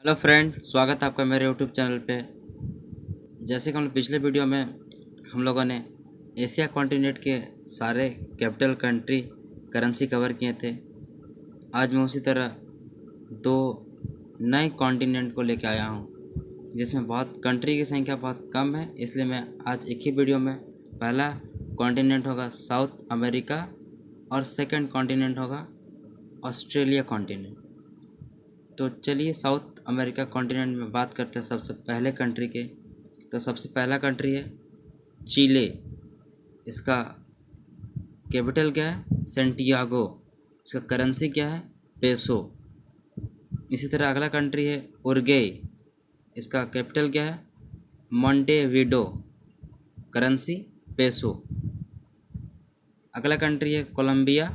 Hello friend, स्वागत है आपका मेरे यूट्यूब चैनल पे। जैसे कि हम लोग पिछले वीडियो में हम लोगों ने एशिया कॉन्टिनेंट के सारे कैपिटल कंट्री करेंसी कवर किए थे। आज मैं उसी तरह दो नए कॉन्टिनेंट को लेकर आया हूँ जिसमें बहुत कंट्री की संख्या बहुत कम है, इसलिए मैं आज एक ही वीडियो में पहला कॉन्टिनेंट होगा साउथ अमेरिका और सेकंड कॉन्टिनेंट होगा ऑस्ट्रेलिया कॉन्टिनेंट। तो चलिए साउथ अमेरिका कॉन्टिनेंट में बात करते हैं सबसे पहले कंट्री के। तो सबसे पहला कंट्री है चिले। इसका कैपिटल क्या है? सेंटियागो। इसका करेंसी क्या है? पेसो। इसी तरह अगला कंट्री है उरुग्वे। इसका कैपिटल क्या है? मोंटेविडो। Currency peso. अगला कंट्री है कोलंबिया।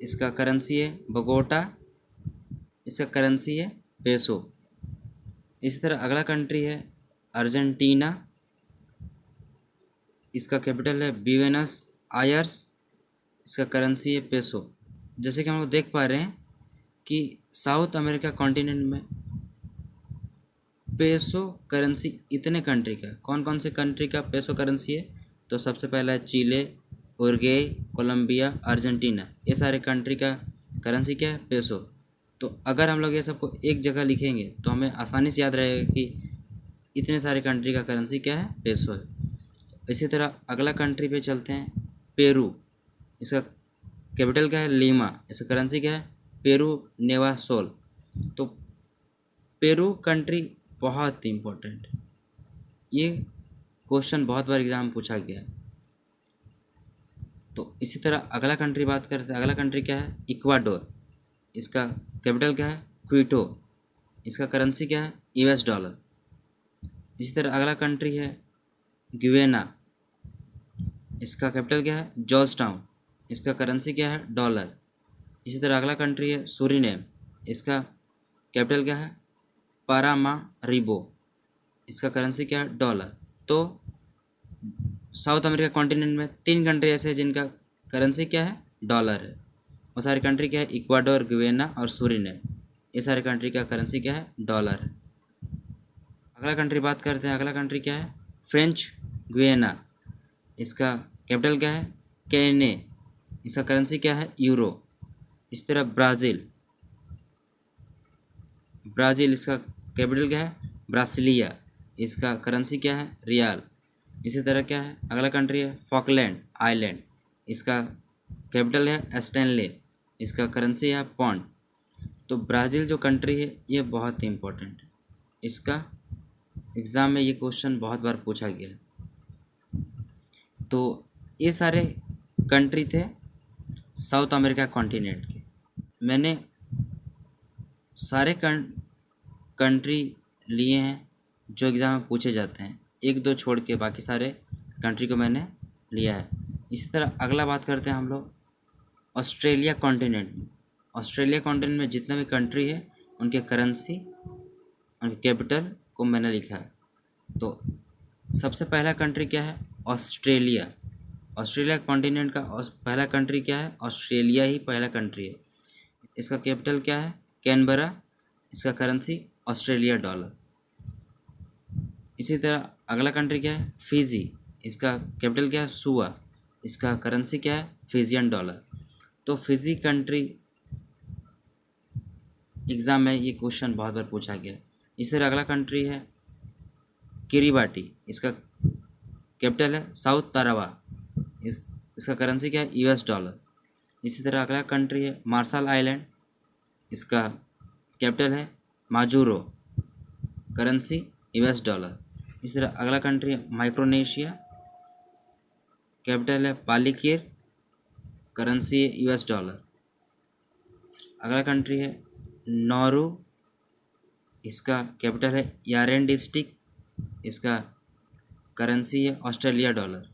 इसका करेंसी है बोगोटा। इसका करेंसी है पेसो। इसी तरह अगला कंट्री है अर्जेंटीना। इसका कैपिटल है ब्यूनस आयर्स। इसका करेंसी है पेसो। जैसे कि हम लोग देख पा रहे हैं कि साउथ अमेरिका कॉन्टिनेंट में पेसो करेंसी इतने कंट्री का, कौन कौन से कंट्री का पेसो करेंसी है? तो सबसे पहला है चिले, उरुग्वे, कोलंबिया, अर्जेंटीना। ये सारे कंट्री का करेंसी क्या है? पेसो। तो अगर हम लोग ये सबको एक जगह लिखेंगे तो हमें आसानी से याद रहेगा कि इतने सारे कंट्री का करेंसी क्या है? पेसो है। इसी तरह अगला कंट्री पे चलते हैं, पेरू। इसका कैपिटल क्या है? लीमा। इसका करेंसी क्या है? पेरू नेवा सोल। तो पेरू कंट्री बहुत इम्पोर्टेंट, ये क्वेश्चन बहुत बार एग्जाम में पूछा गया है। तो इसी तरह अगला कंट्री बात करते हैं। अगला कंट्री क्या है? इक्वाडोर। इसका कैपिटल क्या है? क्विटो। इसका करेंसी क्या है? US dollar. इसी तरह अगला कंट्री है ग्वियाना। इसका कैपिटल क्या है? George town. इसका करेंसी क्या है? डॉलर। इसी तरह अगला कंट्री है सूरीनेम। इसका कैपिटल क्या है? पारामारिबो। इसका करेंसी क्या है? डॉलर। तो साउथ अमेरिका कॉन्टिनेंट में तीन कंट्री ऐसे हैं जिनका करेंसी क्या है? डॉलर है। वो सारी कंट्री क्या है? इक्वाडोर, ग्वियाना और सूरीनेम। ये सारे कंट्री का करेंसी क्या है? डॉलर है। अगला कंट्री बात करते हैं। अगला कंट्री क्या है? French Guiana. इसका कैपिटल क्या है? केने। इसका करेंसी क्या है? यूरो। इस तरह ब्राज़ील। ब्राज़ील इसका कैपिटल क्या है? ब्रासिलिया। इसका करेंसी क्या है? रियाल। इसी तरह क्या है? अगला कंट्री है फॉकलैंड आइलैंड। इसका कैपिटल है स्टैनले। इसका करेंसी है पौंड। तो ब्राज़ील जो कंट्री है ये बहुत ही इम्पोर्टेंट है, इसका एग्ज़ाम में ये क्वेश्चन बहुत बार पूछा गया है। तो ये सारे कंट्री थे साउथ अमेरिका कॉन्टिनेंट के। मैंने सारे कंट्री लिए हैं जो एग्ज़ाम में पूछे जाते हैं, एक दो छोड़ के बाकी सारे कंट्री को मैंने लिया है। इसी तरह अगला बात करते हैं हम लोग ऑस्ट्रेलिया कॉन्टिनेंट में। ऑस्ट्रेलिया कॉन्टिनेंट में जितने भी कंट्री है उनके करेंसी, उनके कैपिटल को मैंने लिखा है। तो सबसे पहला कंट्री क्या है? ऑस्ट्रेलिया। ऑस्ट्रेलिया कॉन्टिनेंट का पहला कंट्री क्या है? ऑस्ट्रेलिया ही पहला कंट्री है। इसका कैपिटल क्या है? कैनबरा। इसका करेंसी ऑस्ट्रेलिया डॉलर। इसी तरह अगला कंट्री क्या है? फिजी। इसका कैपिटल क्या है? सुआ। इसका करेंसी क्या है? Fijian dollar. तो फिजी कंट्री एग्ज़ाम में ये क्वेश्चन बहुत बार पूछा गया। इसी तरह अगला कंट्री है किरीबाटी। इसका कैपिटल है साउथ तारावा। इसका करेंसी क्या है? US dollar. इसी तरह अगला कंट्री है मार्शल आइलैंड। इसका कैपिटल है माजुरो। Currency US dollar. इसी तरह अगला कंट्री है माइक्रोनेशिया। कैपिटल है पालिकिर। करेंसी है यूएस डॉलर। अगला कंट्री है नौरू। इसका कैपिटल है यारेन डिस्ट्रिक्ट। इसका करेंसी है ऑस्ट्रेलिया डॉलर।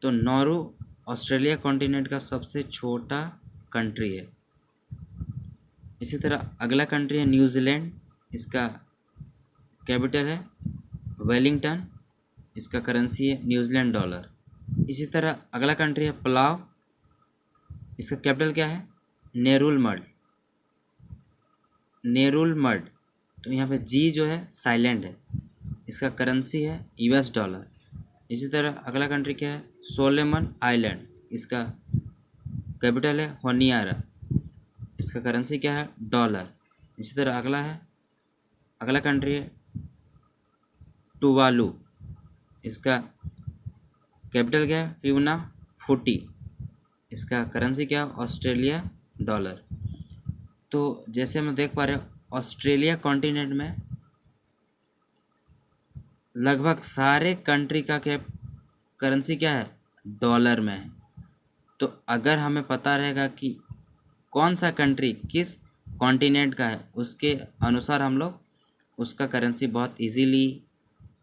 तो नौरू ऑस्ट्रेलिया कॉन्टिनेंट का सबसे छोटा कंट्री है। इसी तरह अगला कंट्री है न्यूजीलैंड। इसका कैपिटल है वेलिंगटन। इसका करेंसी है न्यूजीलैंड डॉलर। इसी तरह अगला कंट्री है पलाव। इसका कैपिटल क्या है? नेरुल मड। नेरुल मड, तो यहाँ पे जी जो है साइलेंट है, इसका करेंसी है यूएस डॉलर। इसी तरह अगला कंट्री क्या है, सोलेमन आइलैंड, इसका कैपिटल है होनियारा, इसका करेंसी क्या है, डॉलर। इसी तरह अगला कंट्री है टुवालू, इसका कैपिटल क्या है, फ्यूना फूटी, इसका करेंसी क्या है, ऑस्ट्रेलिया डॉलर। तो जैसे हम देख पा रहे हैं, ऑस्ट्रेलिया कॉन्टिनेंट में लगभग सारे कंट्री का करेंसी क्या है, डॉलर में है। तो अगर हमें पता रहेगा कि कौन सा कंट्री किस कॉन्टिनेंट का है, उसके अनुसार हम लोग उसका करेंसी बहुत इजीली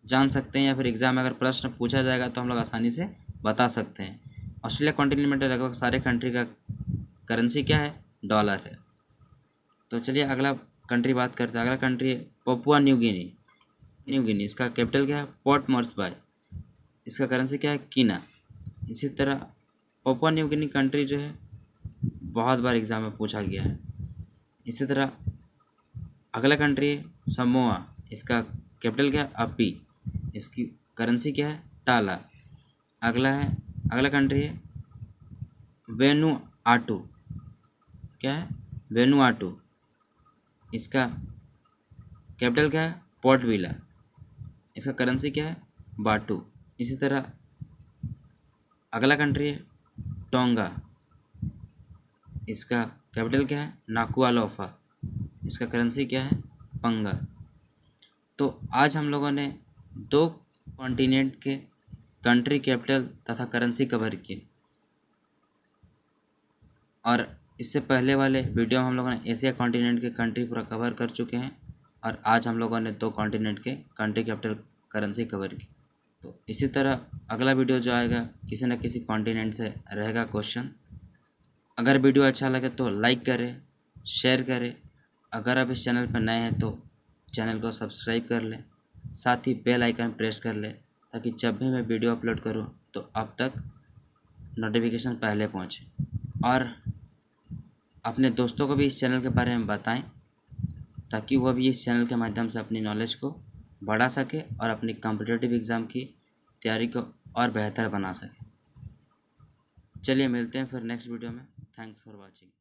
जान सकते हैं, या फिर एग्ज़ाम में अगर प्रश्न पूछा जाएगा तो हम लोग आसानी से बता सकते हैं। ऑस्ट्रेलिया कॉन्टिनेंट में लगभग सारे कंट्री का करेंसी क्या है, डॉलर है। तो चलिए अगला कंट्री बात करते हैं। अगला कंट्री है पपुआ न्यू गिनी, इसका कैपिटल क्या है, पोर्ट मोर्सबी, इसका करेंसी क्या है, कीना। इसी तरह पपुआ न्यू गिनी कंट्री जो है बहुत बार एग्ज़ाम में पूछा गया है। इसी तरह अगला कंट्री है समोआ, इसका कैपिटल क्या है, अपी, इसकी करेंसी क्या है, टाला। अगला कंट्री है वेनुआटू, क्या है, वेनुआटू, इसका कैपिटल क्या है, पोर्ट विला, इसका करेंसी क्या है, बाटू। इसी तरह अगला कंट्री है टोंगा, इसका कैपिटल क्या है, नाकुआलोफा, इसका करेंसी क्या है, पंगा। तो आज हम लोगों ने 2 कॉन्टिनेंट के कंट्री कैपिटल तथा करेंसी कवर किए, और इससे पहले वाले वीडियो में हम लोगों ने एशिया कॉन्टिनेंट के कंट्री पूरा कवर कर चुके हैं, और आज हम लोगों ने 2 कॉन्टिनेंट के कंट्री कैपिटल करेंसी कवर की। तो इसी तरह अगला वीडियो जो आएगा किसी न किसी कॉन्टिनेंट से रहेगा क्वेश्चन। अगर वीडियो अच्छा लगे तो लाइक करें, शेयर करें। अगर आप इस चैनल पर नए हैं तो चैनल को सब्सक्राइब कर लें, साथ ही बेल आइकन प्रेस कर लें, ताकि जब भी मैं वीडियो अपलोड करूं तो आप तक नोटिफिकेशन पहले पहुंचे। और अपने दोस्तों को भी इस चैनल के बारे में बताएं, ताकि वह भी इस चैनल के माध्यम से अपनी नॉलेज को बढ़ा सके और अपनी कॉम्पिटिटिव एग्ज़ाम की तैयारी को और बेहतर बना सके। चलिए मिलते हैं फिर नेक्स्ट वीडियो में। Thanks for watching.